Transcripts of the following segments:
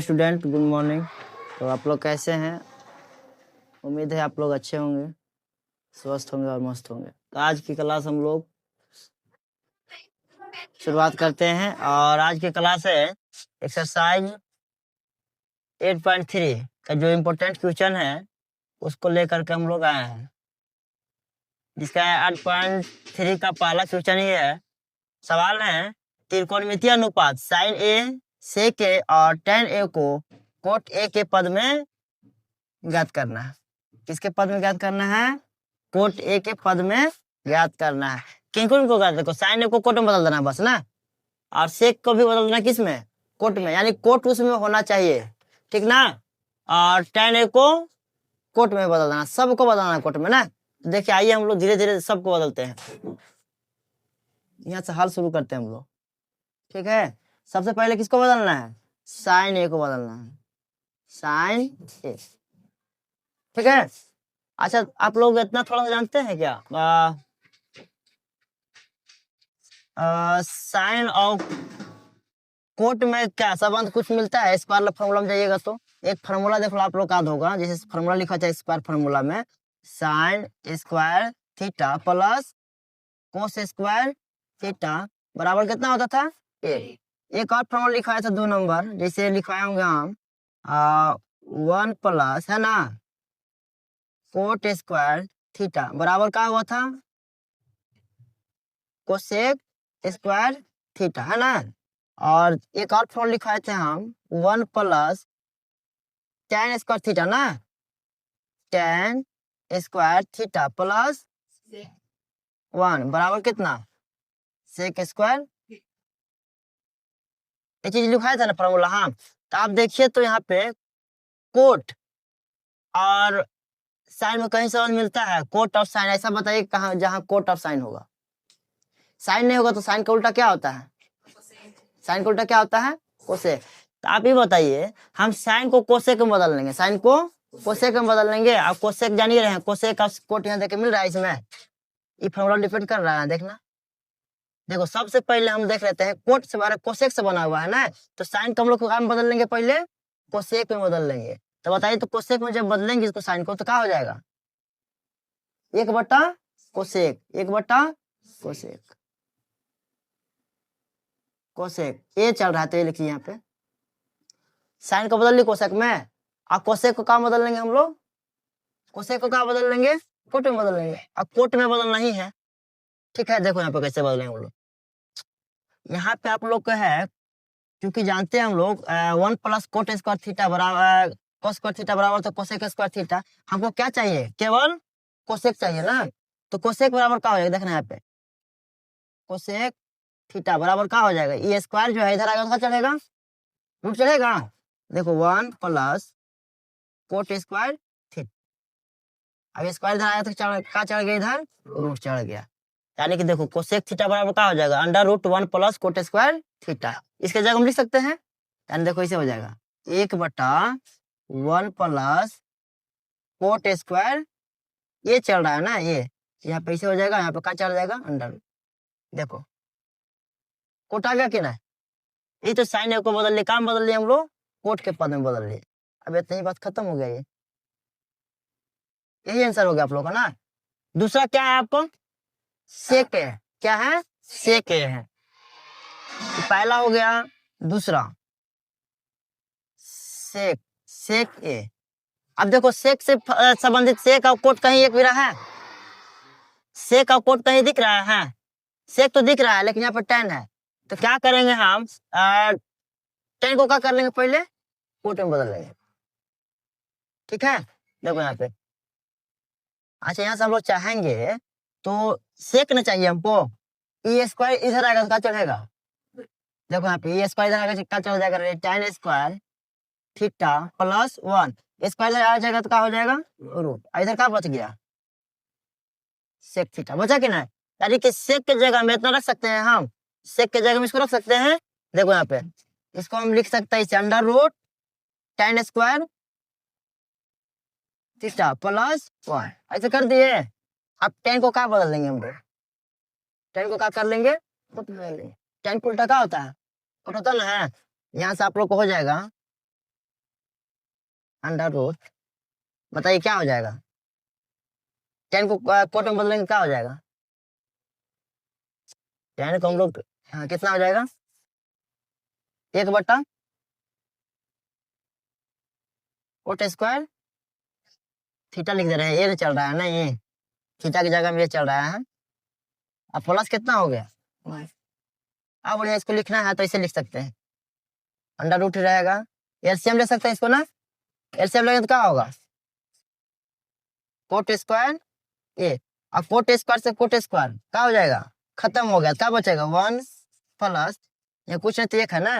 Student good morning. तो आप लोग कैसे हैं? उम्मीद है आप लोग अच्छे होंगे, स्वस्थ होंगे और मस्त होंगे। तो आज की क्लास हम लोग शुरुआत करते हैं और आज की क्लास है एक्सरसाइज 8.3 का जो इम्पोर्टेंट क्वेश्चन है उसको लेकर के हम लोग आए हैं, जिसका 8.3 का पहला क्वेश्चन ये है। सवाल है त्रिकोणमितीय अनुपात साइन ए सेक ए और tan ए को कोट ए के पद में ज्ञात करना है। किसके पद में ज्ञात करना है? कोट ए के पद में ज्ञात करना है। किनको ज्ञात देखो, साइन ए को कोट में बदल देना बस ना, और सेक को भी बदल देना किस में? कोट में, यानी कोट उसमें होना चाहिए, ठीक ना। और tan ए को कोट में बदल देना, सबको बदलना कोट में ना। तो देखिए आइए हम लोग धीरे धीरे सबको बदलते हैं। यहाँ से हल शुरू करते हैं हम लोग, ठीक है। सबसे पहले किसको बदलना है? साइन ए को बदलना है, साइन ए, ठीक है। अच्छा आप लोग इतना थोड़ा सा जानते हैं क्या? साइन और कोट में क्या संबंध कुछ मिलता है? स्क्वायर फार्मूला में जाइएगा तो एक फार्मूला देख लो आप लोग याद होगा, जैसे फार्मूला लिखा था स्क्वायर फार्मूला में, sine square theta plus cos square theta बराबर कितना होता था? एक और फार्मूला लिखवाया था 2 नंबर, जैसे लिखवाए होंगे हम 1 प्लस है ना कोट स्क्वायर थीटा बराबर क्या हुआ था? कोसेक स्क्वायर थीटा, है ना। और एक और फॉर्मूला लिखवाए थे हम 1 प्लस tan स्क्वायर थीटा ना, tan स्क्वायर थीटा प्लस 1 बराबर कितना? Sec square. ये चीज लिखवाया था ना फॉर्मूला। हाँ, तो आप देखिए तो यहाँ पे कोट और साइन में कहीं समझ मिलता है? कोट और साइन, ऐसा बताइए कहाँ जहाँ कोट और साइन होगा। साइन नहीं होगा तो साइन का उल्टा क्या होता है? साइन का उल्टा क्या होता है? कोसेक। तो आप ये बताइए, हम साइन को कोसेक में बदल लेंगे, साइन को कोसेक में बदल लेंगे। आप कोसेक जान ही रहे हैं, कोसेक का कोट यहाँ देखे मिल रहा है इसमें, ये फॉर्मूला डिपेंड कर रहा है, देखना। देखो सबसे पहले हम देख लेते हैं, कोट से हमारा कोसेक से बना हुआ है ना, तो साइन को हम लोग काम बदल लेंगे, पहले कोसेक में बदल लेंगे। तो बताइए तो कोसेक में जब बदलेंगे इसको साइन को तो क्या हो जाएगा? 1 बटा कोसेक, 1 बटा कोसेक। कोसेक ए चल रहा है तो ये लिखिए यहाँ पे, साइन को बदल ली कोसेक में, और कोसेक को कहाँ बदल लेंगे हम लोग? कोसेक को कहाँ बदल लेंगे? कोट में बदल लेंगे। अब कोट में बदलना ही है, ठीक है। देखो यहाँ पे कैसे बदलेंगे हम लोग। यहाँ पे आप लोग का है, क्योंकि जानते हैं हम लोग 1 प्लस कोट स्क्वायर थीटा बराबर कोस स्क्वायर थीटा बराबर तो कोसेक स्क्वायर थीटा। हमको क्या चाहिए? केवल कोसेक चाहिए ना। तो कोसेक बराबर क्या हो जाएगा? देखना यहाँ पे, कोसेक थीटा बराबर क्या हो जाएगा? ये स्क्वायर जो है इधर आएगा, चलेगा, रूट चलेगा। देखो 1 प्लस कोट स्क्वायर थीटा, अब स्क्वायर इधर आया तो क्या चढ़ गया? इधर रूट चढ़ गया। यानी कि देखो कोसेक थीटा बराबर क्या हो जाएगा? √1 प्लस कोट स्क्वायर थीटा। इसके जगह हम लिख सकते हैं, यानी देखो इसे हो जाएगा 1 बटा 1 प्लस कोट स्क्वायर, ये चल रहा है ना, ये यहाँ पे इसे हो जाएगा, यहाँ पे क्या चढ़ जाएगा? अंडर। देखो कोट आ गया कि ना। ये तो साइन को बदल लिए, काम बदल लिए हम लोग, कोट के पद में बदल लिए। अब इतनी ही बात खत्म हो गया, ये यही आंसर हो गया आप लोग का ना। दूसरा क्या है आपको? सेक है। क्या है? सेक है। तो पहला हो गया, दूसरा सेक, सेक ए। अब देखो सेक से संबंधित सेक और कोट कहीं एक भी रहा है? सेक और कोट कहीं दिख रहा है? सेक तो दिख रहा है लेकिन यहाँ पर tan है, तो क्या करेंगे हम? tan को क्या कर लेंगे? पहले कोट में बदल लेंगे, ठीक है। देखो यहाँ पे, अच्छा यहाँ से हम लोग चाहेंगे तो सेक न चाहिए हमको, ई स्क्वायर इधर आएगा तो क्या चढ़ेगा? देखो यहाँ पे ई स्क्वायर इधर आएगा, क्या चढ़ जाएगा? tan square theta plus 1, square इधर आ जाएगा तो क्या हो जाएगा? रूट। इधर क्या बच गया? सेक थीटा बचा कि नहीं। यानी कि सेक के जगह में इतना रख सकते हैं हम, सेक के जगह में इसको रख सकते हैं। देखो यहाँ पे इसको हम लिख सकते हैं इसे √tan स्क्वायर थीटा प्लस 1, ऐसे कर दिए। अब tan को क्या बदल लेंगे हम लोग? tan को क्या कर लेंगे? कोट बदल लेंगे। tan को उल्टा क्या होता है? कोट होता ना है। यहाँ से आप लोग को हो जाएगा अंडर रूट, बताइए क्या हो जाएगा? 10 को कोट में बदलेंगे क्या हो जाएगा? 10 को हम लोग कितना हो जाएगा? 1/, कोट स्क्वायर थीटा लिख दे रहे हैं, ये नहीं चल रहा है ना, ये थीटा की जगह में ये चल रहा है। अब प्लस कितना हो गया? अब बढ़िया, इसको लिखना है तो इसे लिख सकते हैं, अंडर रूट रहेगा। एलसीएम ले सकते हैं इसको ना, एलसीएम लेंगे तो क्या होगा? कोट स्क्वायर ए, अब कोट स्क्वायर से कोट स्क्वायर क्या हो जाएगा? खत्म हो गया, क्या बचेगा? 1 प्लस, ये कुछ नहीं तो एक है ना,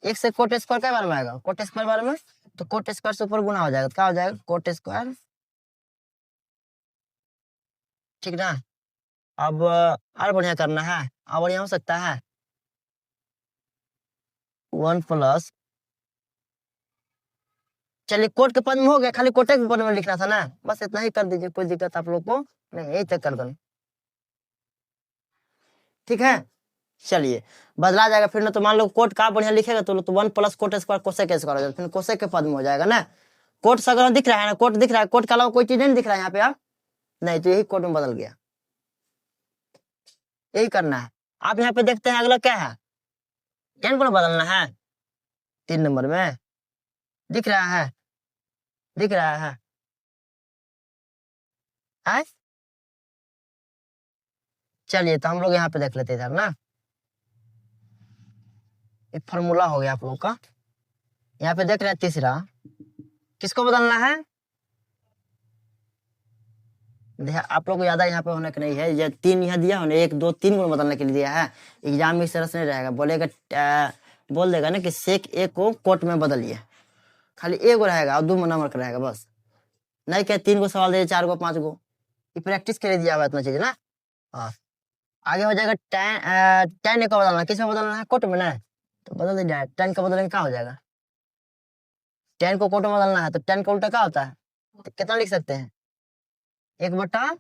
एक से कोट स्क्वायर क्या बार में आएगा? कोट स्क्वायर बार में, तो कोट स्क्वायर से ऊपर गुना हो जाएगा, तो क्या हो जाएगा? कोट स्क्वायर, ठीक ना। अब और बढ़िया करना है, और बढ़िया हो सकता है 1 प्लस, चलिए कोट के पद में हो गया, खाली कोटे के पद में लिखना था ना, बस इतना ही कर दीजिए, कोई दिक्कत आप लोग को नहीं, यही तक कर दो, ठीक है। चलिए बदला जाएगा फिर ना, तो मान लो कोट का बढ़िया लिखेगा तो 1 plus coat square cosec square हो जाएगा, फिर कोसेक के पद में हो जाएगा ना। कोट सगर दिख रहा है ना, कोट दिख रहा है, कोट के अलावा कोई चीज नहीं दिख रहा है यहाँ पे आप, नहीं तो यही कोट में बदल गया, यही करना है। आप यहाँ पे देखते हैं अगला क्या है, 10 को बदलना है, 3 नंबर में दिख रहा है, दिख रहा है, है? चलिए तो हम लोग यहाँ पे देख लेते हैं इधर ना, एक फॉर्मूला हो गया आप लोग का, यहाँ पे देख रहे हैं तीसरा, किसको बदलना है? आप लोग को ज्यादा यहाँ पे होने का नहीं है, ये 3 यहाँ दिया होने, 1 2 3 को बदलने के लिए दिया है। एग्जाम में इस तरह से नहीं रहेगा, बोलेगा बोल देगा ना कि सेक ए को कोट में बदलिए, खाली एक को रहेगा और 2 नंबर का रहेगा बस, नहीं क्या 3 को सवाल दे 4 को 5 को, ये प्रैक्टिस के लिए दिया हुआ इतना चीज ना। हाँ आगे हो जाएगा tan ए को बदलना, किस में बदलना है? कोट में ना, तो बदल दीजिए, tan का बदलेंगे क्या हो जाएगा? 10 को कोट में बदलना है तो 10 का उल्टा क्या होता है? तो कितना लिख सकते हैं? 1/,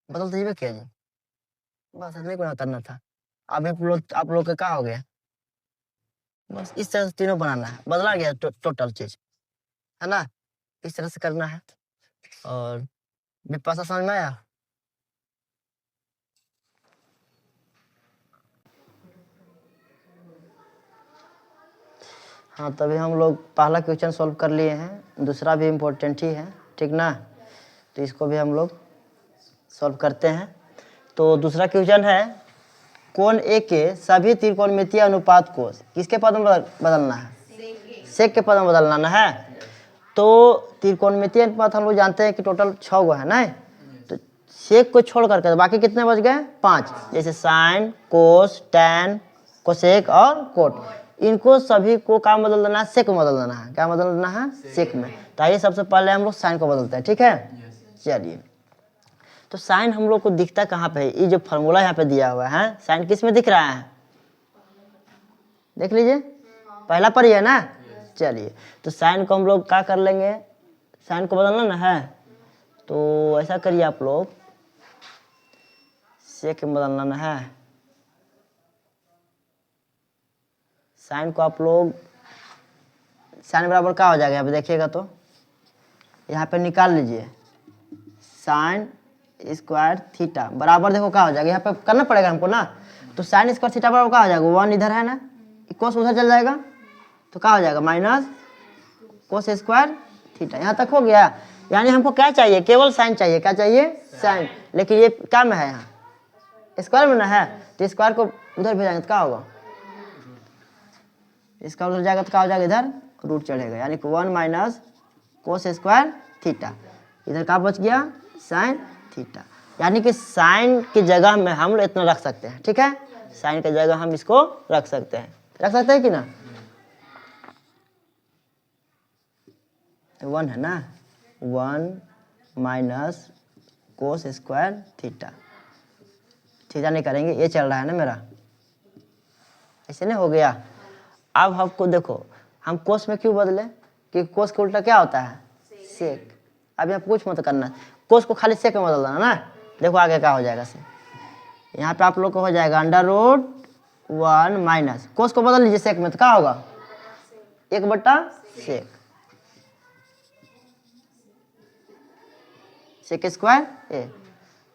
बदल दीजिए क्या जी, बस हमें को करना था। अब आप लोग का क्या हो गया? बस इस तरह से तीनों बनाना है, बदला गया टोटल चीज, है ना, इस तरह से करना है। और विपाशा समझ में आया? हाँ तभी हम लोग पहला क्वेश्चन सॉल्व कर लिए हैं, दूसरा भी इम्पोर्टेंट ही है, ठीक ना, तो इसको भी हम लोग सॉल्व करते हैं। तो दूसरा क्वेश्चन है, कोण ए के सभी त्रिकोणमितीय अनुपात को किसके पद में बदलना है? सेक के पद में बदलना है। तो त्रिकोणमितीय अनुपात हम लोग जानते हैं कि टोटल 6 गो है ना, तो सेक को छोड़ करके बाकी कितने बच गए? 5, जैसे साइन, कोस, टैन, कोसेक और कोट, इनको सभी को क्या बदल देना है? सेक में बदल देना है, क्या बदल देना है? सेक में। तो आइए सबसे पहले हम लोग साइन को बदलते हैं, ठीक है। चलिए तो साइन हम लोग को दिखता कहाँ पे है? ये जो फॉर्मूला यहाँ पे दिया हुआ है, साइन किस में दिख रहा है? देख लीजिए, पहला पर ही है ना। चलिए तो साइन को हम लोग क्या कर लेंगे, साइन को बदलना ना है, तो ऐसा करिए आप लोग, सेक में बदलना ना है, साइन को आप लोग, साइन बराबर क्या हो जाएगा यहाँ पे देखिएगा तो, यहाँ पे निकाल लीजिए, साइन स्क्वायर थीटा बराबर, देखो क्या हो जाएगा, यहाँ पे करना पड़ेगा हमको ना, तो साइन स्क्वायर थीटा बराबर क्या हो जाएगा? 1 इधर है ना, कोस उधर चल जाएगा, तो क्या हो जाएगा? माइनस कोस स्क्वायर थीटा, यहाँ तक हो गया। यानी हमको क्या चाहिए? केवल साइन चाहिए, क्या चाहिए? साइन, लेकिन ये क्या में है? यहाँ स्क्वायर में ना है, तो स्क्वायर को उधर भेजेंगे तो क्या होगा? इसका उधर जाएगा तो क्या हो जाएगा? इधर रूट चढ़ेगा, यानी कि 1 माइनस कोस स्क्वायर थीटा, इधर क्या बच गया? Sine theta. यानी कि साइन की जगह में हम लोग इतना रख सकते हैं, ठीक है, साइन की जगह हम इसको रख सकते हैं कि ना, 1 है ना, 1 minus cos square theta, theta नहीं करेंगे, ये चल रहा है ना मेरा, ऐसे नहीं हो गया। अब हमको देखो, हम कोस में क्यों बदले, कि कोस के उल्टा क्या होता है? सेक। अब यहाँ कुछ मत करना, कोस को खाली सेक में बदल देना ना, देखो आगे क्या हो जाएगा से, यहाँ पे आप लोग को हो जाएगा अंडर रूट 1 माइनस, कोस को बदल लीजिए सेक में तो क्या होगा? 1 बटा सेक स्क्वायर ए।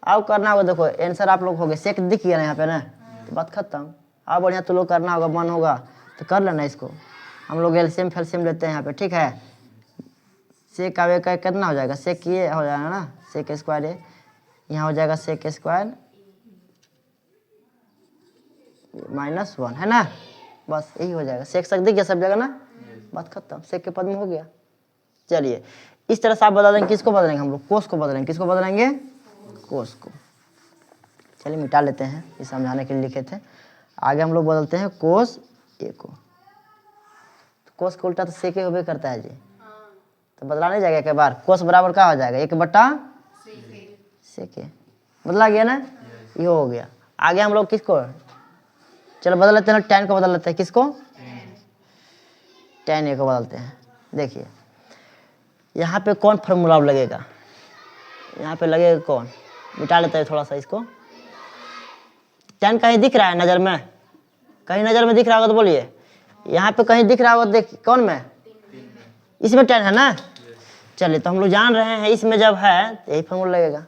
अब करना होगा, देखो आंसर आप लोग हो गए, सेक दिख गया ना यहाँ पे ना, तो बात खत्म। अब बढ़िया तो लोग करना होगा, मन होगा तो कर लेना इसको। हम लोग एलसीएम फैल्सियम लेते हैं यहाँ पे, ठीक है। सेक का वे का कितना हो जाएगा, सेक ये हो जाएगा ना, सेक स्क्वायर ए, यहाँ हो जाएगा सेक स्क्वायर -1 है ना, बस यही हो जाएगा। सेक दिख गया सब जगह ना, बात खत्म, सेक के पद में हो गया। चलिए इस तरह से आप बदल देंगे, किसको बदलेंगे हम लोग, कोस को बदलेंगे। किसको बदलेंगे, कोस को। चलिए मिटा लेते हैं, ये समझाने के लिए लिखे थे। आगे हम लोग बदलते हैं कोस ए को। तो कोस का उल्टा तो सेके होबे करता है जी, तो बदला नहीं जाएगा एक बार। कोस बराबर क्या हो जाएगा, 1 बटा सेके, बदला गया ना, ये हो गया। आगे हम लोग किसको, चलो बदल लेते हैं, tan को बदल लेते हैं। किसको, tan ए को बदलते हैं। देखिए यहाँ पे कौन फॉर्मूला लगेगा, यहाँ पे लगेगा कौन, मिटा लेते हैं थोड़ा सा इसको। tan कहीं दिख रहा है नज़र में, कहीं नज़र में दिख रहा होगा तो बोलिए, यहाँ पे कहीं दिख रहा होगा, देख कौन में, इसमें tan है ना। चलिए तो हम लोग जान रहे हैं इसमें जब है तो यही फॉर्मूला लगेगा,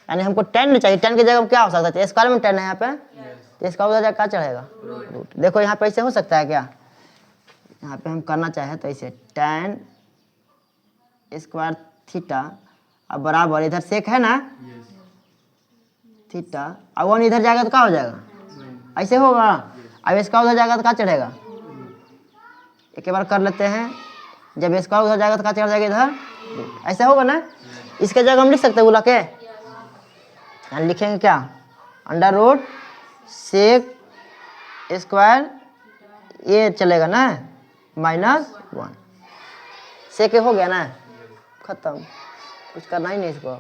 यानी हमको tan नहीं चाहिए। tan की जगह क्या हो सकता है, स्क्वायर में tan है यहाँ पे, तो इसका उधर जाकर क्या चढ़ेगा, रूट। देखो यहाँ पे ऐसे हो सकता है क्या, यहाँ पे हम करना चाहे तो ऐसे tan स्क्वायर थीटा, अब बराबर इधर सेक है ना थीटा, अब 1 इधर जाएगा तो क्या हो जाएगा, ऐसे होगा। अब इसका उधर जाएगा तो क्या चढ़ेगा, एक बार कर लेते हैं, जब इसका उधर जाएगा तो क्या चढ़ जाएगा इधर, ऐसे होगा ना। इसके जगह हम लिख सकते हैं बुला के, यहाँ लिखेंगे क्या, अंडर रूट सेक स्क्वायर ये चलेगा ना -1, सेक हो गया ना, खत्म, कुछ करना ही नहीं इसको।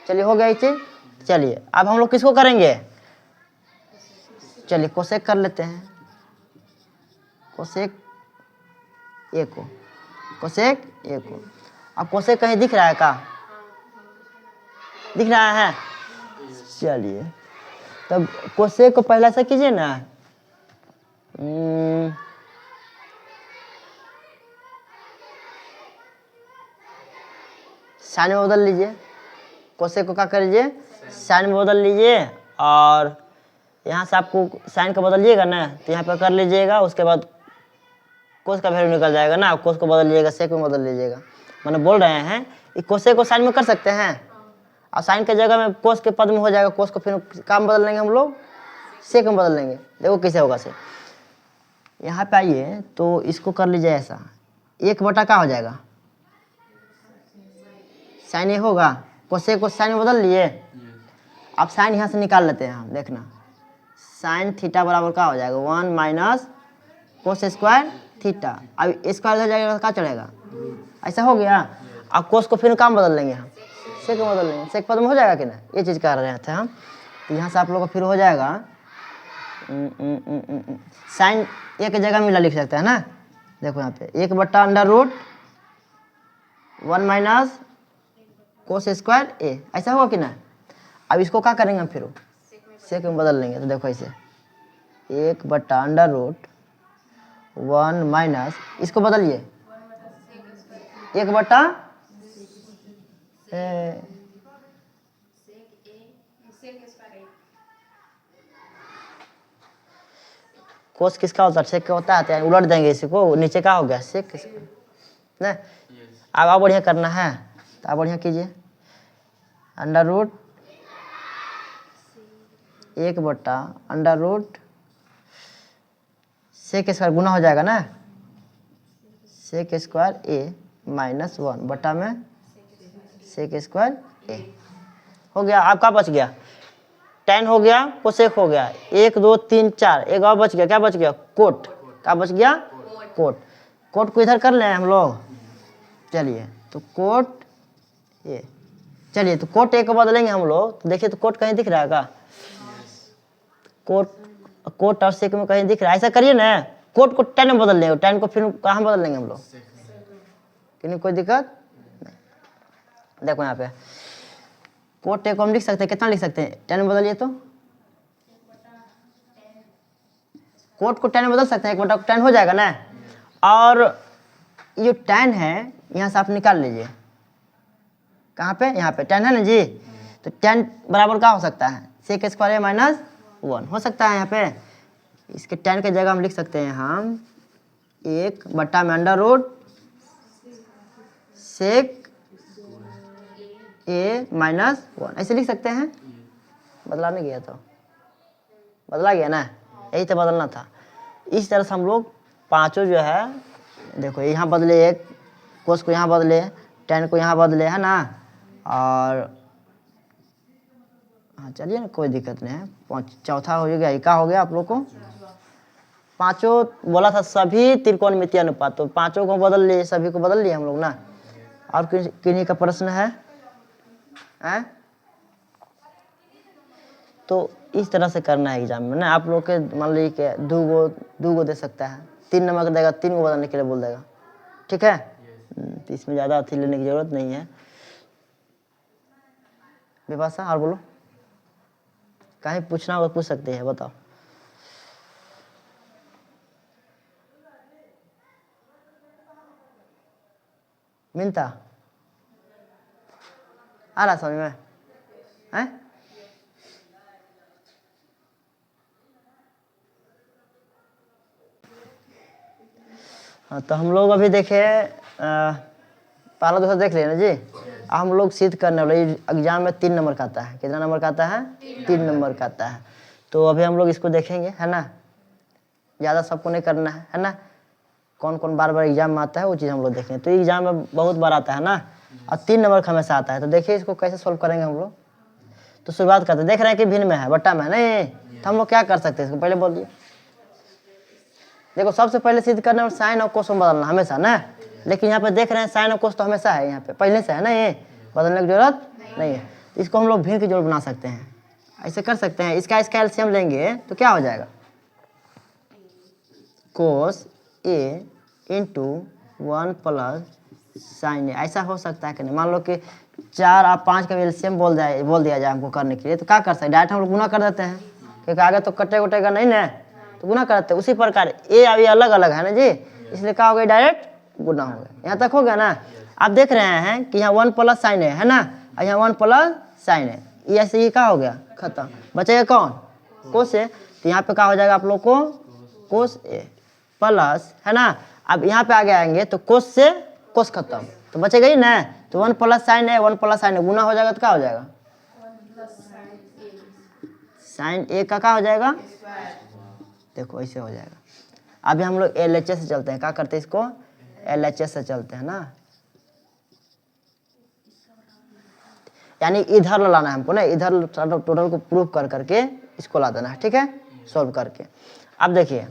चलिए हो गया ये चीज। चलिए अब हम लोग किसको करेंगे, चलिए कोसेक कर लेते हैं, कोसेक ए को, कोसेक ए को। अब कोसेक कहीं दिख रहा है का, दिख रहा है। चलिए तब कोसेक को पहले से कीजिए ना, साइन में बदल लीजिए, कोसेक को क्या कर लीजिए, साइन में बदल लीजिए, और यहाँ से आपको साइन का बदलिएगा ना तो यहाँ पर कर लीजिएगा, उसके बाद कोस का वैल्यू निकल जाएगा ना, कोस को बदल लीजिएगा, सेक में बदल लीजिएगा। मैंने बोल रहे हैं कि कोसेक को साइन में कर सकते हैं, और साइन के जगह में कोस के पद में हो जाएगा, कोस को फिर काम बदल लेंगे हम लोग, सेक में बदल लेंगे। देखो कैसे होगा से, यहाँ पे आइए तो इसको कर लीजिए ऐसा, 1 बटा क्या हो जाएगा, साइन ए होगा, कोसेक को साइन में बदल लिए। अब साइन यहाँ से निकाल लेते हैं हम, देखना साइन थीटा बराबर क्या हो जाएगा, 1 माइनस कोस स्क्वायर थीटा। अब स्क्वायर हो जाएगा क्या चढ़ेगा, ऐसा हो गया। अब कोस को फिर काम बदल लेंगे हम, सेक में बदल लेंगे, सेक पद में हो जाएगा कि ना, ये चीज़ कर रहे थे हम। तो यहाँ से आप लोगों को फिर हो जाएगा साइन एक जगह मिला लिख सकते हैं ना, देखो यहाँ पे 1 बटा under root 1 minus cos square A, ऐसा होगा कि ना। अब इसको क्या करेंगे हम, फिर सेक में बदल लेंगे। तो देखो ऐसे 1 बटा अंडर रूट 1 माइनस, इसको बदलिए 1 बटा कोस किसका होता है, सेक का होता है, उलट देंगे इसको, नीचे का हो गया सेक ना। अब आप बढ़िया करना है तो आप बढ़िया कीजिए, अंडर रूट 1 बटा अंडर रूट सेक स्क्वायर गुना हो जाएगा ना, सेक स्क्वायर ए -1 बटा में सेक स्क्वायर ए हो गया। आपका बच गया tan हो गया, कोसेक हो गया, 1 2 3 4, एक और बच गया, क्या बच गया, कोट। क्या बच गया, कोट। कोट को इधर कर लें हम लोग, चलिए तो कोट ये, चलिए तो कोट ए को बदलेंगे हम लोग। तो देखिए तो कोट कहीं दिख रहा है का, कोट और सेक में कहीं दिख रहा है, ऐसा करिए ना, कोट को tan में बदल लेंगे, tan को फिर कहाँ बदल लेंगे हम लोग, कि कोई दिक्कत नहीं। देखो यहाँ पे कोट ए को हम लिख सकते हैं, कितना लिख सकते हैं, tan में बदलिए तो कोट को tan में बदल सकते हैं, 1/tan हो जाएगा ना। और ये tan है यहाँ से आप निकाल लीजिए, कहाँ पे, यहाँ पे tan है ना जी। तो tan बराबर क्या हो सकता है, sec स्क्वायर माइनस 1 हो सकता है यहाँ पे। इसके tan के जगह हम लिख सकते हैं हम 1 में अंडर रूट सेक ए माइनस 1 ऐसे लिख सकते हैं। बदला नहीं गया तो बदला गया ना, यही तो बदलना था। इस तरह से हम लोग पांचों जो है, देखो यहाँ बदले, एक कोस को यहाँ बदले, tan को यहाँ बदले, है ना। और हाँ चलिए ना, कोई दिक्कत नहीं है। चौथा हो गया, क्या हो गया आप लोग को, पांचों बोला था सभी त्रिकोणमितीय अनुपात, तो पांचों को बदल लिए, सभी को बदल लिए हम लोग ना। और किन्हीं का प्रश्न है? तो इस तरह से करना है एग्जाम में ना। आप लोग के मान लीजिए कि दो गो दे सकता है, 3 नंबर देगा, 3 को बदलने के लिए बोल देगा, ठीक है। तो इसमें ज़्यादा अथी लेने की जरूरत नहीं है। विभाषा और बोलो, कहीं पूछना होगा पूछ सकते हैं, बताओ। मिनता आ रहा समझ में है? हाँ तो हम लोग अभी देखे, पहला दूसरा देख लेना जी। हम लोग सिद्ध करने वाले, एग्जाम में 3 नंबर का आता है। कितना नंबर का आता है? 3 नंबर का आता है। तो अभी हम लोग इसको देखेंगे, है ना। ज़्यादा सबको नहीं करना है ना। कौन कौन बार बार एग्जाम में आता है वो चीज़ हम लोग देखेंगे। तो एग्जाम में बहुत बार आता है ना, और 3 नंबर का हमेशा आता है। तो देखिए इसको कैसे सोल्व करेंगे हम लोग। तो शुरुआत करते हैं, देख रहे हैं कि भिन्न में है, बट्टा में नहीं, तो हम लोग क्या कर सकते हैं, इसको पहले बोलिए। देखो सबसे पहले सिद्ध करने में साइन और कोस में बदलना हमेशा ना, लेकिन यहाँ पे देख रहे हैं साइन और कोस तो हमेशा है, यहाँ पे पहले से है ना, ये बदलने की जरूरत नहीं है। इसको हम लोग भिन्न की जोड़ बना सकते हैं, ऐसे कर सकते हैं। इसका एलसीएम लेंगे तो क्या हो जाएगा, कोस ए इंटू 1 प्लस साइन ए। ऐसा हो सकता है कि नहीं, मान लो कि 4 और 5 का एलसीएम बोल दिया जाए हमको करने के लिए, तो क्या कर सकते हैं, डायरेक्ट हम लोग गुना कर देते हैं, क्योंकि आगे तो कटे उटेगा नहीं ना, तो गुना करते हैं। उसी प्रकार ए अभी अलग अलग है ना जी, इसलिए क्या हो गया, डायरेक्ट गुना हो गया। यहाँ तक हो गया ना। आप देख रहे हैं कि यहाँ 1 प्लस साइन है ना, और यहाँ 1 प्लस साइन है, ये ऐसे ही क्या हो गया, खत्म। बचेगा कौन, कोस ए। तो यहाँ पे क्या हो जाएगा आप लोग को, कोस ए प्लस, है ना। अब यहाँ पे आगे आएंगे तो कोस से कोस खत्म, तो बचेगा ही ना। तो 1 प्लस साइन है, 1 प्लस साइन है, गुना हो जाएगा तो क्या हो जाएगा, साइन ए का क्या हो जाएगा, देखो ऐसे हो जाएगा। अभी हम लोग एलएचएस से चलते हैं, क्या करते हैं इसको, एलएचएस से चलते हैं ना, यानी इधर लाना है हमको ना, इधर टोटल को प्रूव कर करके इसको ला देना है, ठीक है, सॉल्व करके। अब देखिए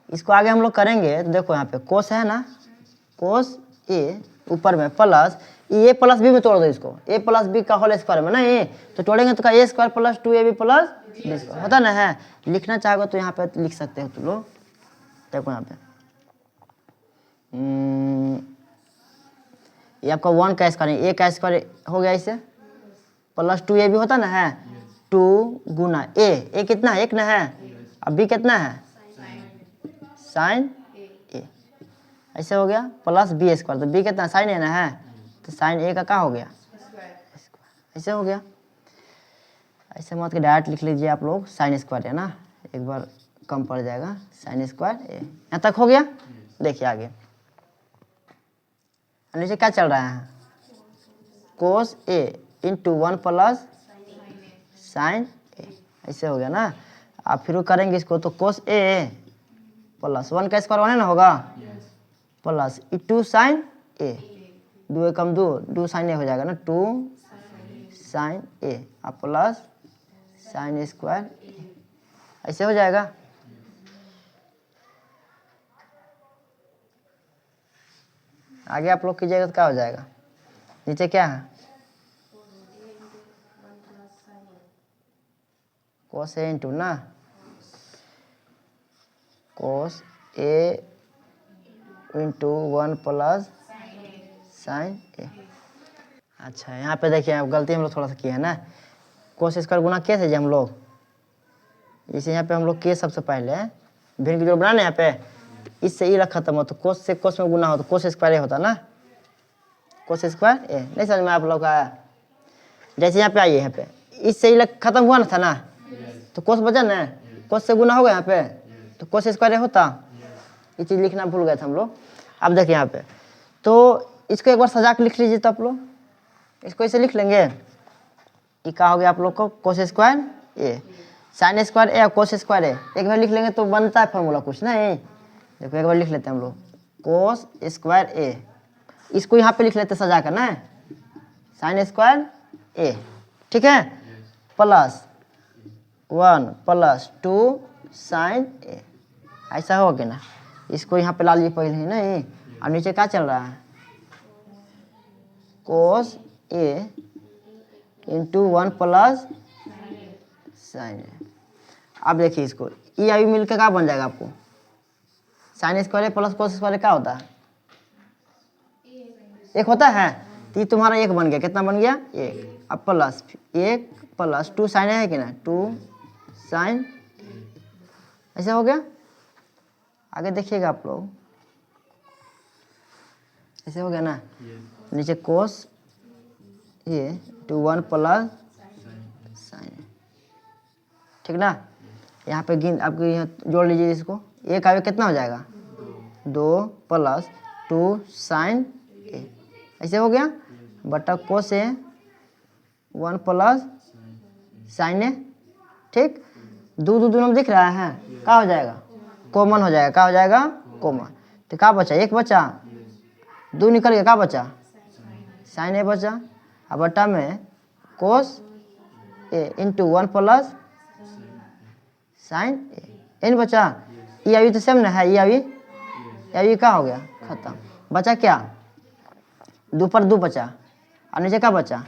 इसको आगे हम लोग करेंगे, तो देखो यहाँ पे कोस है ना, कोस ए ऊपर में प्लस ए प्लस बी में तोड़ दो इसको, ए प्लस बी का होल स्क्वायर में ना, ये तो तोड़ेंगे तो का A square plus 2ab plus B square होता ना है। लिखना चाहोगे तो यहाँ पे लिख सकते हो तुम लोग, देखो यहाँ पे ये आपका 1 का स्क्वायर, ए का स्क्वायर हो गया इसे, प्लस 2ab होता ना है, 2 गुना ए कितना है, 1 ना है, अब बी कितना है, साइन ए, ऐसे हो गया, प्लस बी स्क्वायर, तो बी कितना साइन ए ना है, तो साइन ए का क्या हो गया, ऐसे हो गया। ऐसे मत के डायरेक्ट लिख लीजिए आप लोग, साइन स्क्वायर है ना, एक बार कम पड़ जाएगा, साइन स्क्वायर ए। यहाँ तक हो गया। देखिए आगे नीचे क्या चल रहा है, कोस ए इंटू 1 प्लस साइन ए, ऐसे हो गया ना। आप फिर करेंगे इसको, तो कोस ए प्लस 1 का स्क्वायर 1 है ना होगा, प्लस 2 साइन ए, 2 कम 2 साइन ए हो जाएगा ना, 2 साइन ए प्लस साइन स्क्वायर ए, ऐसे हो जाएगा। आगे आप लोग कीजिएगा तो क्या हो जाएगा, नीचे क्या है, कोस ए इंटू ना, कोस ए इंटू 1 प्लस साइन ए। अच्छा यहाँ पे देखिए अब गलती हम लोग थोड़ा सा किया है ना, कोस स्क्वायर गुना के थे जी हम लोग, जैसे यहाँ पे हम लोग के सबसे पहले भिन्न की जोड़ बनाना यहाँ पे, इससे ई खत्म हो तो कोस से कोस में गुना हो तो कोस स्क्वायर ए होता ना, कोस स्क्वायर ए। नहीं समझ में आप लोग का? जैसे यहाँ पे आइए, यहाँ पे इससे ई खत्म हुआ ना था ना, तो कोस बचा ना, कोस से गुना होगा यहाँ पे तो कोस स्क्वायर ए होता। ये चीज़ लिखना भूल गए थे हम लोग। अब देखिए यहाँ पे, तो इसको एक बार सजा के लिख लीजिए। तो आप लोग इसको ऐसे लिख लेंगे, ये क्या हो गया आप लोग को, कोस स्क्वायर ए, साइन स्क्वायर ए और कोस स्क्वायर ए। एक बार लिख लेंगे तो बनता है फॉर्मूला कुछ ना। देखो एक बार लिख लेते हैं हम लोग, कोस स्क्वायर ए, इसको यहाँ पे लिख लेते हैं सजा कर ना, साइन स्क्वायर ए, ठीक है, प्लस 1 प्लस 2 साइन ए। ऐसा हो गया ना। इसको यहाँ पे ला लीजिए पहले ही नहीं, और नीचे क्या चल रहा है, कोस ए इंटू 1 प्लस साइन ए। अब देखिए इसको ई आई मिलकर क्या बन जाएगा आपको, sine square plus cos square क्या होता है, एक होता है। तो ये तुम्हारा एक बन गया, कितना बन गया, एक। अब प्लस 1 प्लस 2 साइन है कि ना, 2 साइन, ऐसा हो गया। आगे देखिएगा आप लोग, ऐसे हो गया ना। नीचे कोस ये 2 1 प्लस साइन, ठीक ना। यहाँ पे गिन आपको यहाँ जोड़ लीजिए इसको, एक आगे कितना हो जाएगा, 2 प्लस 2 साइन ए, ऐसे हो गया, बटा कोस ए 1 प्लस साइन ए, ठीक। दो नंबर दिख रहा है, क्या हो जाएगा, कॉमन हो जाएगा, क्या हो जाएगा, कॉमन। तो क्या बचा, एक बचा, 2 निकल गया, क्या बचा, साइन ए बचा। अब बटा में कोस ए इंटू 1 प्लस साइन ए बचा। ये अभी तो सेम ना है, ये अभी क्या हो गया, खत्म। बचा क्या, 2 पर 2 बचा, और नीचे क्या बचा,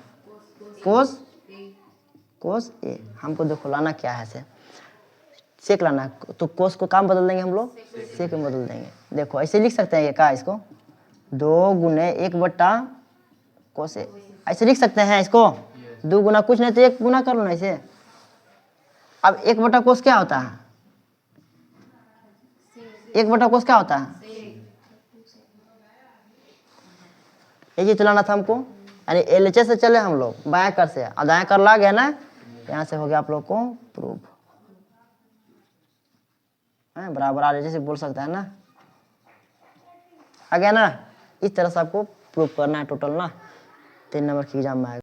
कोस ए। हमको देखो लाना क्या है, से सेक लाना, तो कोस को काम बदल देंगे हम लोग, सेक में बदल देंगे। देखो ऐसे लिख सकते हैं ये, क्या इसको 2 गुने 1 बटा कोस ए, ऐसे लिख सकते हैं इसको। 2 गुना कुछ नहीं तो 1 गुना कर लो ना ऐसे। अब 1 बटा कोस क्या होता है, 1 बटा कोस क्या होता है, ये चलाना था हमको। यानी एलएचएस से चले हम लोग बाएं कर से, और दाएं कर ला गया ना, यहाँ से हो गया आप लोग को प्रूफ, बराबर आ जैसे बोल सकता है ना, आ गया ना। इस तरह से आपको प्रूफ करना है टोटल ना, 3 नंबर की एग्जाम में आएगा।